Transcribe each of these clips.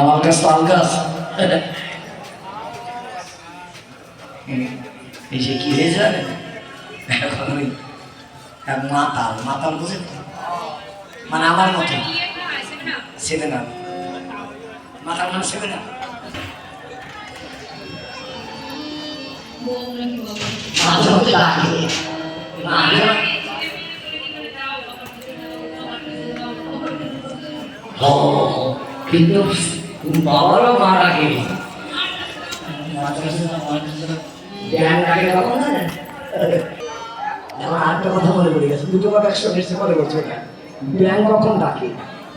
আমার কাছে তাল গাছ এসে কি হয়ে যাবে এখন ওই মাতাল মাতাল বুঝে মানে আমার মতো ছেলে না মাতাল মানে ছেলে না কিন্তু বাবারও মারা গেল আরেকটা কথা মনে পড়ে গেছে, দুটো কথা একসঙ্গে এসে মনে পড়ছে না। ব্যাং কখন ডাকে?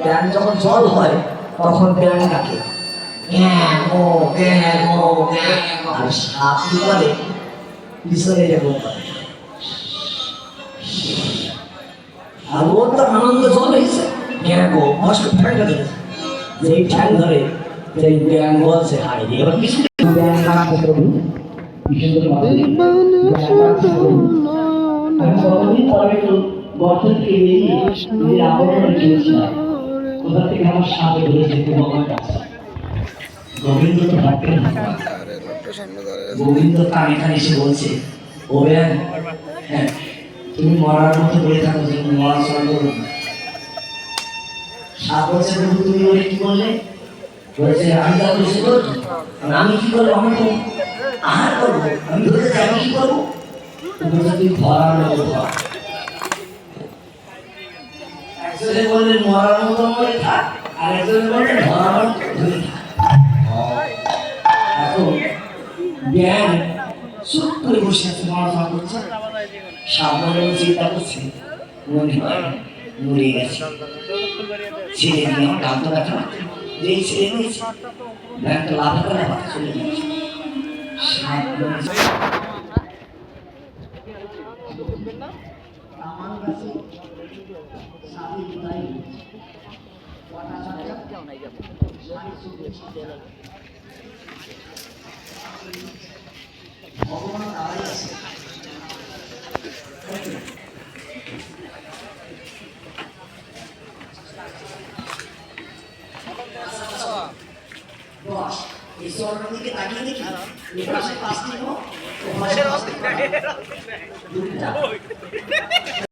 ব্যাং যখন জল হয় তখন ব্যাং ডাকে, আর সাপ কি করে পিছনে যাবো, আর ওর তো আনন্দ জল হয়েছে যেই ঠ্যাং ধরে সেই ব্যাং বলছে হাই এবার কিছু ব্যাং ডাকতে প্রভু গোবিন্দ কানে কানে এসে বলছে, ও ব্যাং হ্যাঁ তুমি মরার মতো বলে থাকো যে মরা চল সাপ বলছে প্রভু তুমি ওরে কি বললে? বলছে আমি যা বলছি করবো, আমি কি করবো? আমি তো আহার করবো, আমি ধরে যাই আমি কি করবো? বলছে তুই ধরার মতো ধর। একজনে বললে মরার মতো মরে থাক, আর একজনে বললে ধরার মতো ধরে থাক। এখন জ্ঞান চুপ করে বসে আছে, মরা করছে, সাপ মনে চিন্তা করছে মনে হয় মরে গেছে, ছেলে নিয়ে আমার গান তো দেখা যেই ছেলে নিয়েছে ব্যাংকটা লাভ করে চলে গেছে। ভগবান দাঁড়াই আছে ঈশ্বরের দিকে তাকিয়ে দেখি এই পাশে 5 দিন